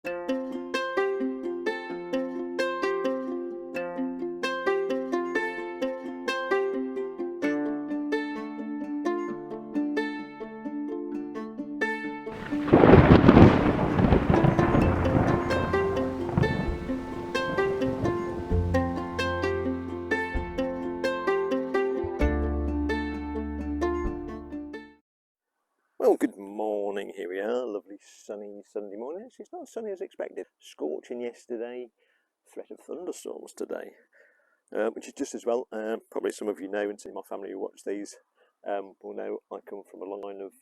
Well, good morning. Here we are, lovely sunny Sunday morning. Actually, it's not as sunny as expected. Scorching yesterday, threat of thunderstorms today, which is just as well. Probably some of you know, and some of my family who watch these will know I come from a long line of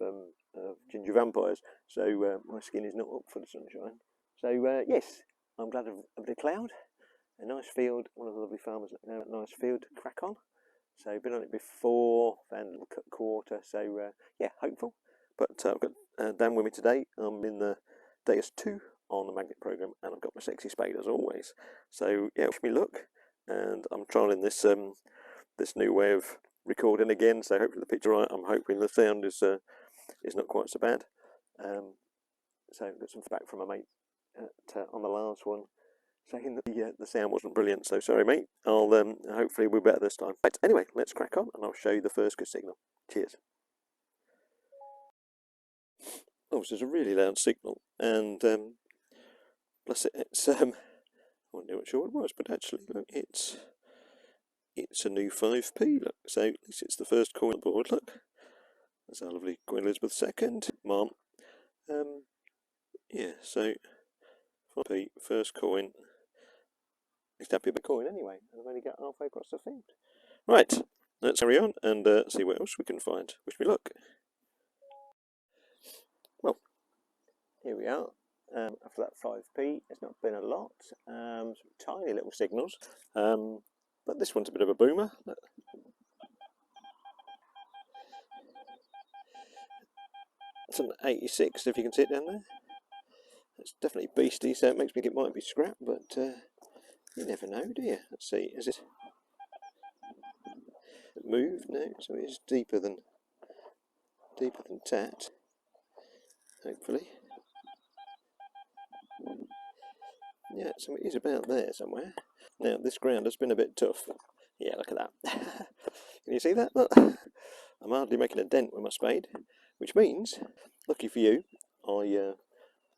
ginger vampires, so my skin is not up for the sunshine. So yes, I'm glad of the cloud. A nice field, one of the lovely farmers that know a nice field to crack on. So been on it before, found a little cut quarter, so yeah, hopeful. But I've got Dan with me today. I'm in the Deus 2 on the magnet program, and I've got my sexy spade as always. So yeah, wish me luck. And I'm trialing this this new way of recording again. So hopefully the picture, I'm hoping the sound is not quite so bad. So I've got some feedback from a mate on the last one, saying that the sound wasn't brilliant. So sorry, mate. I'll hopefully we'll be better this time. Right, anyway, let's crack on, and I'll show you the first good signal. Cheers. Oh, so it's a really loud signal, and plus it's I wasn't sure what it was, but actually look, it's a new 5p. Look, so at least it's the first coin on board. Look, that's our lovely Queen Elizabeth II, Mom. Yeah, so 5p, first coin. It's happy about coin anyway, and I've only got halfway across the field. Right, let's carry on and see what else we can find. Wish me luck. Well, here we are. After that 5p, it's not been a lot. Some tiny little signals, but this one's a bit of a boomer. It's an 86, if you can see it down there. It's definitely beastie, so it makes me think it might be scrap, but you never know, do you? Let's see, is it moved? No, so it is deeper than tat, hopefully. Yeah, so it is about there somewhere. Now, this ground has been a bit tough. Yeah, look at that. Can you see that? Look, I'm hardly making a dent with my spade, which means, lucky for you, I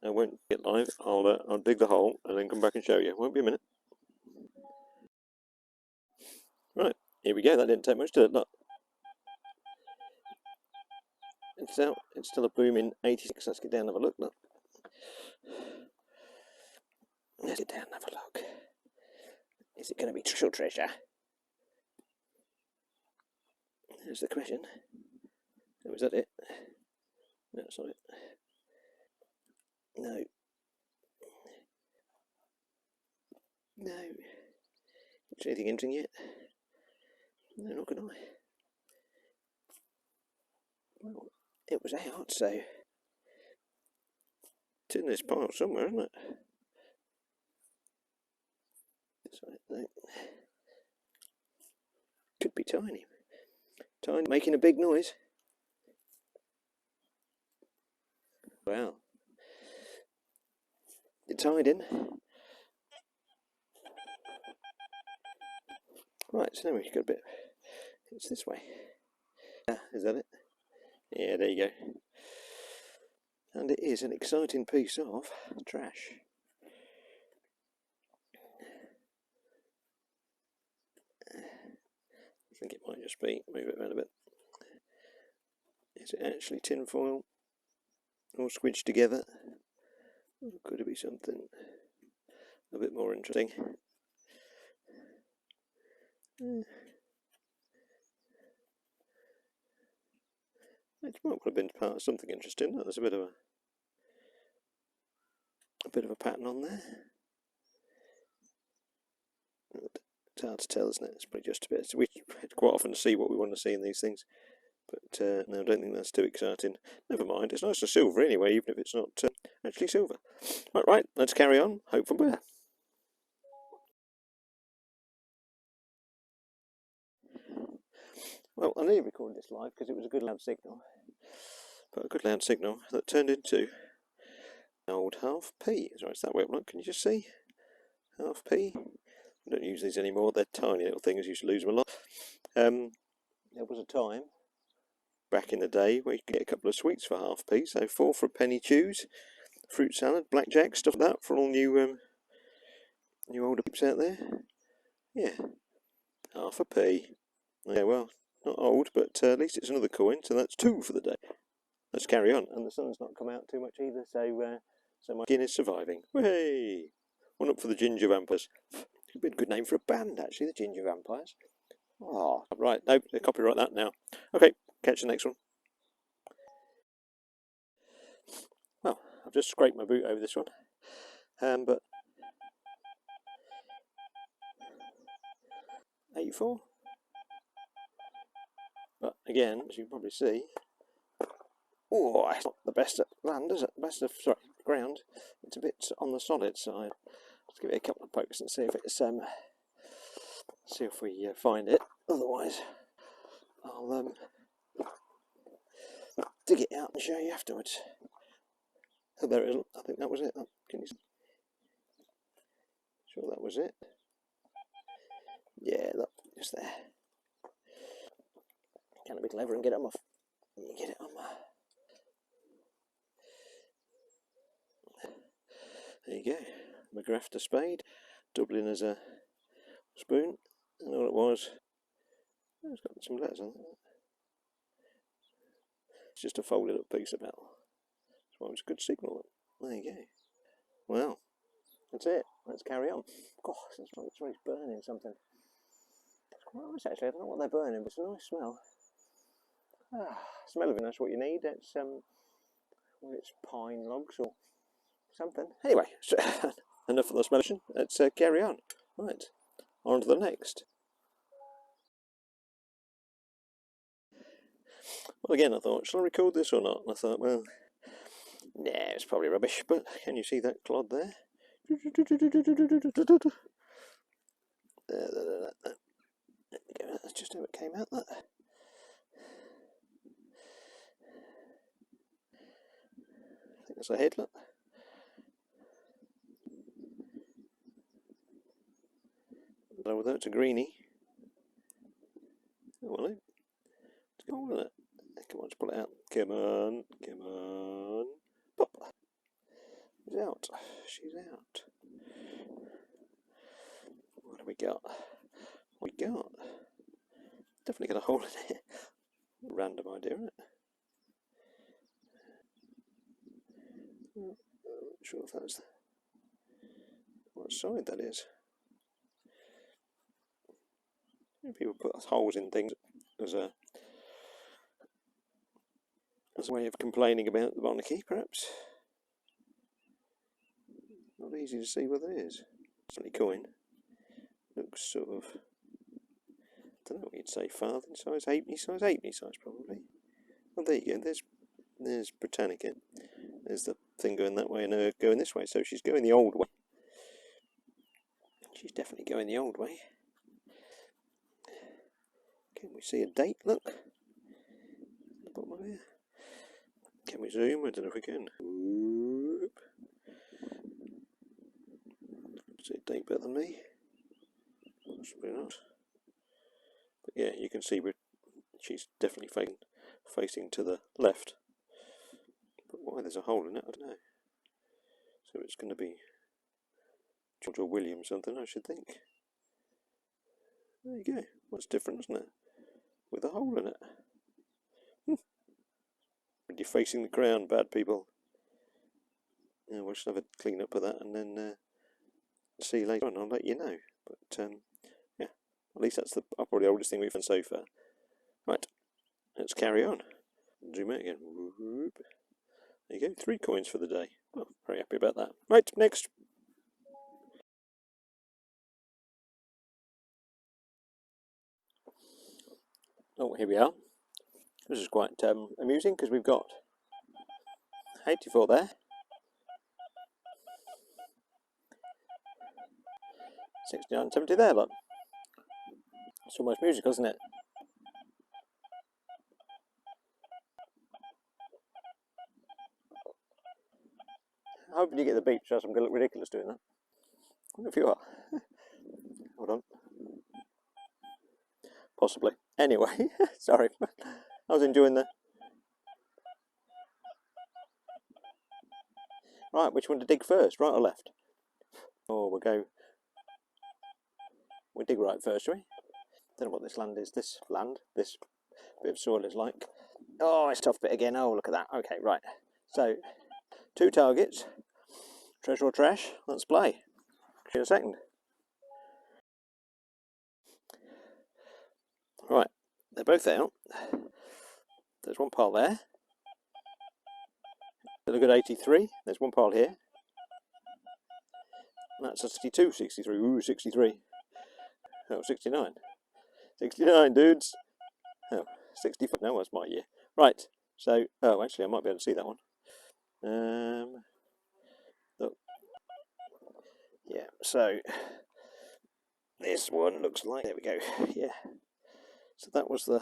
won't get live. I'll dig the hole and then come back and show you. Won't be a minute. Right, here we go. That didn't take much, did it? Look. It's out. It's still a booming 86. Let's get down and have a look. Look. Let's get down and have a look. Is it going to be treasure? There's the question. Oh, is that it? No, it's not it. No. No. Is anything interesting yet? No, not gonna lie. Well, it was out, so it's in this pile somewhere, isn't it? No. Could be tiny. Tiny, making a big noise. Wow. It's hiding. Right, so now we've got a bit. It's this way. Is that it? Yeah, there you go. And it is an exciting piece of trash. I think it might just be, move it around a bit. Is it actually tin foil? All squidged together? Or could it be something a bit more interesting? It might have been part of something interesting. There's a bit of a pattern on there. It's hard to tell, isn't it? It's probably just a bit. We quite often see what we want to see in these things, but no, I don't think that's too exciting. Never mind. It's nice and silver anyway, even if it's not actually silver. Right, let's carry on. Hope for better. Well, I nearly recorded this live because it was a good loud signal. But a good loud signal that turned into Old half p. So it's that way up. Look, can you just see? Half p. I don't use these anymore. They're tiny little things. I used to lose them a lot. There was a time back in the day where you could get a couple of sweets for half p. So 4 for a penny chews, fruit salad, blackjack, stuff like that for all new older peeps out there. Yeah, half a p. Yeah, well, not old, but at least it's another coin. So that's 2 for the day. Let's carry on. And the sun's not come out too much either, so my skin is surviving. Hey, one up for the Ginger Vampires. It'd be a good name for a band, actually, the Ginger Vampires. Oh, right. No, they copyright that now. Okay, catch the next one. Well, I've just scraped my boot over this one. But 84. But again, as you can probably see, oh, it's not the best at land, is it? Best of ground. It's a bit on the solid side. Let's give it a couple of pokes and see if it's see if we find it. Otherwise, I'll dig it out and show you afterwards. Oh, there it is. I think that was it. Can you see? Sure that was it. Yeah, look, just there. Can a bit clever and get it off. Get it on my. There you go. McGrath to spade. Dublin as a spoon. And all it was. It's got some letters on it. It's just a folded up piece of metal. That's why it was a good signal. There you go. Well, that's it. Let's carry on. Gosh, it's really burning something. It's quite nice actually. I don't know what they're burning, but it's a nice smell. Smell of it, that's what you need. It's well, it's pine logs or something. Anyway, enough of the smell. Let's carry on. Right, on to the next. Well, again, I thought, shall I record this or not? And I thought, well, nah, it's probably rubbish. But can you see that clod there? There we go. That's just how it came out. That. I think that's a head. Look. Although it's a greenie. Oh, well, let's go on with it. Come on, let's pull it out. Come on, come on. Pop. She's out. She's out. What do we got? What we got? Definitely got a hole in it. Random idea, isn't it? Not sure if that's what side that is. People put holes in things as a way of complaining about the monarchy, perhaps. Not easy to see what it is. It's only coin. Looks sort of, I don't know what you'd say, farthing size, halfpenny size probably. Well, there you go. There's Britannica. There's the thing going that way and her going this way. So she's going the old way. She's definitely going the old way. Can we see a date? Look. The bottom of here. Can we zoom? I don't know if we can. Whoop. See a date better than me. Possibly not. But yeah, you can see she's definitely facing to the left. But why there's a hole in it, I don't know. So it's going to be George or William something, I should think. There you go. What's different, isn't it? With a hole in it. You're facing the crown, bad people. Yeah, we'll just have a clean up of that and then see you later on. I'll let you know. But yeah, at least that's probably the oldest thing we've done so far. Right, let's carry on. Zoom out again. Whoop. There you go, 3 coins for the day. Oh, very happy about that. Right, next. Oh, here we are. This is quite amusing because we've got 84 there. 69, 70 there, look. It's almost musical, isn't it? hoping you get the beach, else I'm going to look ridiculous doing that. I wonder if you are. Hold on. Possibly. Anyway, sorry. I was enjoying the... Right, which one to dig first, right or left? Oh, we'll dig right first, shall we? Don't know what this land is. This bit of soil is like. Oh, it's a tough bit again. Oh, look at that. Okay, right. So, 2 targets. Treasure or trash. Let's play. See you in a second. Right, they're both out. There's one pile there. There's a good 83. There's one pile here. That's a 62, 63. Ooh, 63. Oh, 69. 69, dudes. Oh, 65. No, that's my year. Right, so, oh, actually, I might be able to see that one. Look. Yeah, so, this one looks like, there we go, yeah. So that was the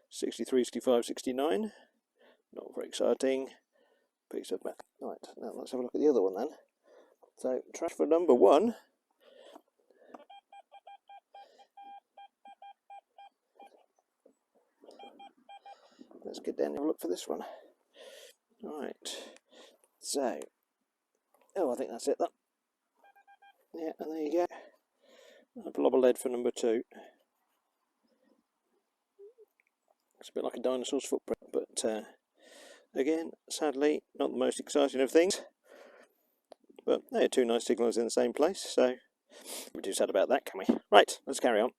63, 65, 69. Not very exciting. Piece of map. Right, now let's have a look at the other one then. So, trash for number 1. Let's get down and have a look for this one. Right, so, oh, I think that's it, that. Yeah, and there you go. A blob of lead for number 2. It's a bit like a dinosaur's footprint, but again, sadly, not the most exciting of things. But they are 2 nice signals in the same place, so we're too sad about that, can we? Right, let's carry on.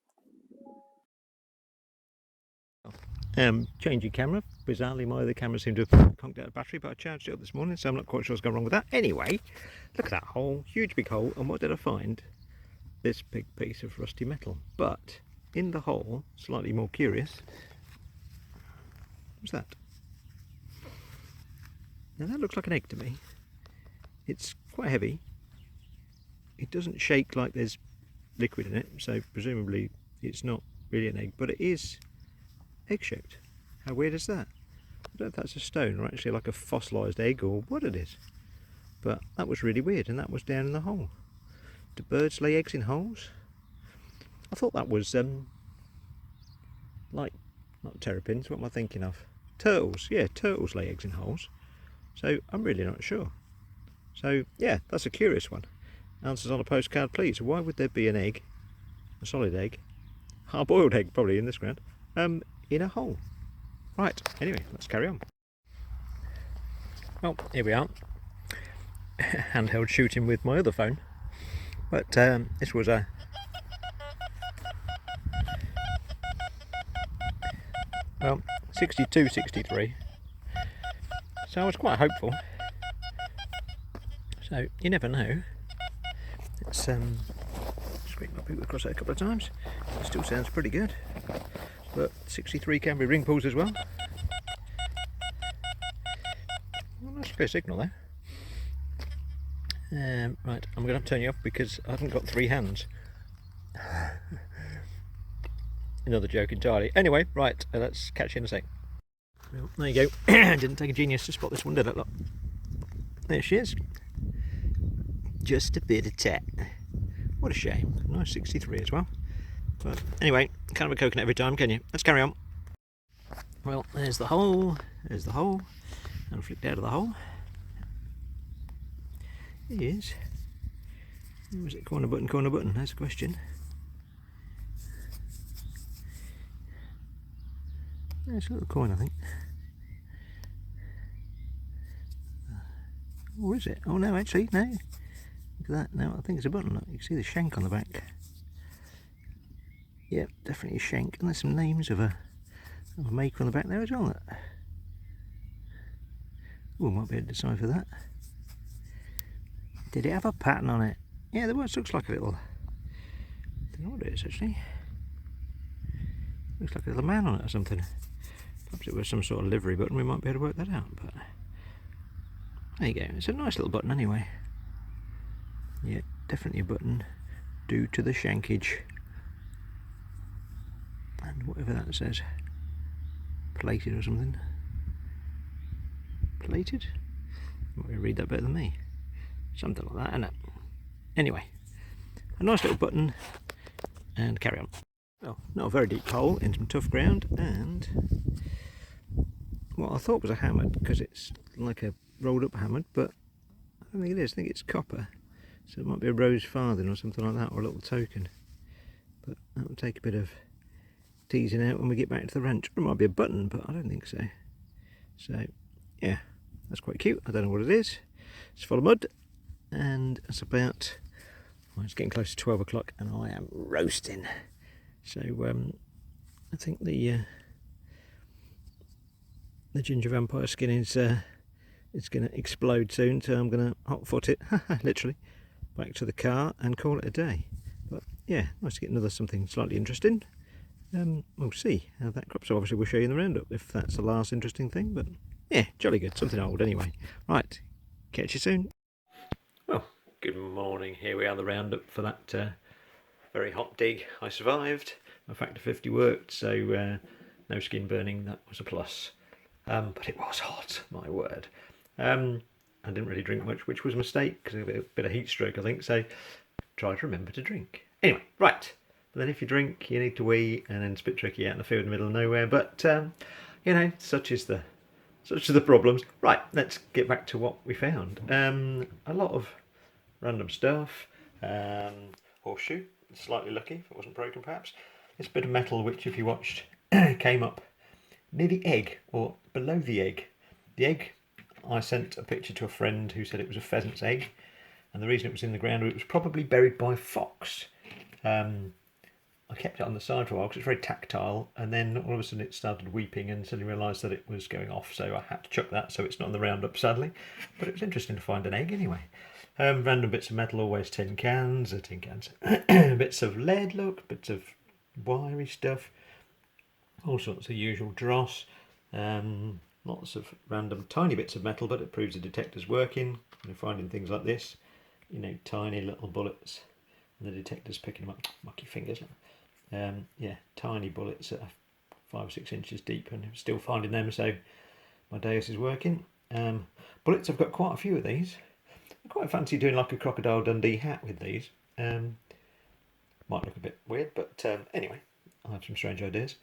Changing camera. Bizarrely, my other camera seemed to have conked out of battery, but I charged it up this morning, so I'm not quite sure what's going wrong with that. Anyway, look at that hole, huge big hole, and what did I find? This big piece of rusty metal. But in the hole, slightly more curious, what's that? Now that looks like an egg to me. It's quite heavy. It doesn't shake like there's liquid in it, so presumably it's not really an egg, but it is egg-shaped. How weird is that? I don't know if that's a stone or actually like a fossilised egg or what it is. But that was really weird, and that was down in the hole. Do birds lay eggs in holes? I thought that was like, not terrapins, what am I thinking of? Turtles, yeah, turtles lay eggs in holes. So I'm really not sure. So yeah, that's a curious one. Answers on a postcard please. Why would there be an egg, a solid egg, hard-boiled egg probably in this ground, in a hole? Right, anyway, let's carry on. Well, here we are. Handheld shooting with my other phone. But this was a well, 62, 63. So I was quite hopeful. So you never know. Let's scrape my boot across it a couple of times. It still sounds pretty good. But 63 can be ring pulls as well. Well, that's a clear signal there. Right, I'm going to have to turn you off because I haven't got 3 hands. Another joke entirely. Anyway, right, let's catch you in a sec. Well, there you go. Didn't take a genius to spot this one, did it? Look. There she is. Just a bit of tat. What a shame. Nice 63 as well. But anyway, can't have a coconut every time, can you? Let's carry on. Well, there's the hole. There's the hole. And flicked out of the hole. Is. Was it corner button, corner button? That's a question. There's a little coin, I think. Or is it? Oh no, actually, no. Look at that. No, I think it's a button. Look, you can see the shank on the back. Yep, definitely a shank. And there's some names of a maker on the back there as well. Oh, might be able to decipher that. Did it have a pattern on it? Yeah, there was. Looks like a little. I don't know what it is actually. Looks like a little man on it or something. Perhaps it was some sort of livery button. We might be able to work that out. But there you go. It's a nice little button anyway. Yeah, definitely a button due to the shankage. And whatever that says. Plated or something. Plated? You might be able to read that better than me. Something like that, isn't it? Anyway, a nice little button, and carry on. Well, not a very deep hole in some tough ground, and what I thought was a hammered, because it's like a rolled up hammered, but I don't think it is. I think it's copper, so it might be a rose farthing or something like that, or a little token. But that will take a bit of teasing out when we get back to the ranch. It might be a button, but I don't think so. So yeah, that's quite cute. I don't know what it is. It's full of mud, and it's about, well, it's getting close to 12 o'clock, and I am roasting. So I think the ginger vampire skin is it's going to explode soon, so I'm going to hot foot it, literally, back to the car and call it a day. But yeah, nice to get another something slightly interesting. We'll see how that crops. So obviously we'll show you in the roundup if that's the last interesting thing, but yeah, jolly good, something old anyway. Right, catch you soon. Well, good morning. Here we are, the roundup for that very hot dig. I survived. My factor 50 worked, so no skin burning. That was a plus. But it was hot, my word. I didn't really drink much, which was a mistake because of a bit of heat stroke, I think. So try to remember to drink. Anyway, right. But then if you drink, you need to wee, and then it's a bit tricky out in the field in the middle of nowhere. But you know, such are the problems. Right, let's get back to what we found. A lot of random stuff. Horseshoe, slightly lucky if it wasn't broken perhaps. This bit of metal which, if you watched, came up near the egg, or below the egg. The egg, I sent a picture to a friend who said it was a pheasant's egg, and the reason it was in the ground, it was probably buried by a fox. I kept it on the side for a while because it's very tactile, and then all of a sudden it started weeping and suddenly realised that it was going off, so I had to chuck that, so it's not in the roundup sadly. But it was interesting to find an egg anyway. Random bits of metal, always tin cans, bits of lead, look, bits of wiry stuff, all sorts of usual dross, lots of random tiny bits of metal, but it proves the detector's working. You're finding things like this, you know, tiny little bullets, and the detector's picking them up. Mucky fingers. Yeah, tiny bullets that are 5 or 6 inches deep, and I'm still finding them, so my Deus is working. Bullets, I've got quite a few of these. I quite fancy doing like a Crocodile Dundee hat with these. Might look a bit weird, but anyway, I have some strange ideas.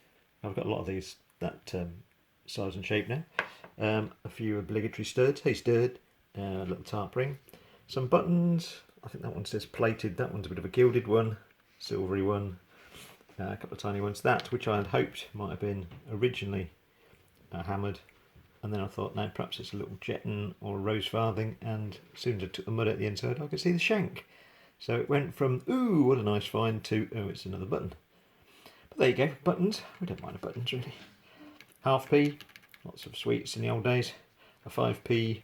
I've got a lot of these that size and shape now. A few obligatory studs. Hey stud, little tarp ring. Some buttons. I think that one says plated. That one's a bit of a gilded one, silvery one. A couple of tiny ones. That, which I had hoped might have been originally hammered, and then I thought, no, perhaps it's a little jetton or a rose farthing, and as soon as I took the mud at the inside, I could see the shank. So it went from, ooh, what a nice find, to, oh, it's another button. But there you go, buttons. We don't mind the buttons, really. Half p, lots of sweets in the old days. A 5p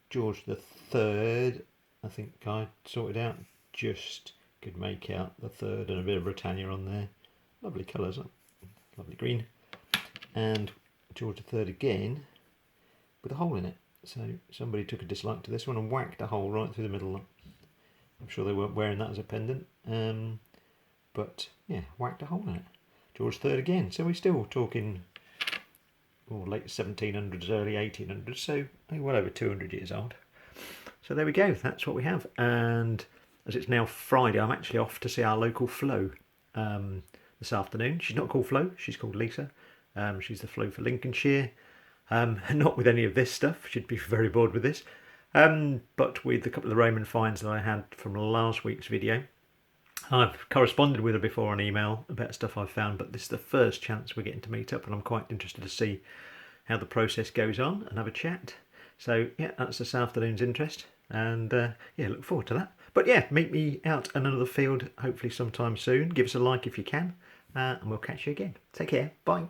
George the Third, I think I sorted out. Just could make out the third and a bit of Britannia on there. Lovely colours, lovely green. And George the Third again with a hole in it. So somebody took a dislike to this one and whacked a hole right through the middle. I'm sure they weren't wearing that as a pendant. But yeah, whacked a hole in it. George III again. So we're still talking late 1700s, early 1800s. So well over 200 years old. So there we go. That's what we have. And as it's now Friday, I'm actually off to see our local Flo this afternoon. She's not called Flo. She's called Lisa. She's the Flo for Lincolnshire. Not with any of this stuff. She'd be very bored with this. But with a couple of the Roman finds that I had from last week's video. I've corresponded with her before on email about stuff I've found, but this is the first chance we're getting to meet up, and I'm quite interested to see how the process goes on and have a chat. So yeah, that's this afternoon's interest, and yeah, look forward to that. But yeah, meet me out in another field hopefully sometime soon. Give us a like if you can, and we'll catch you again. Take care. Bye.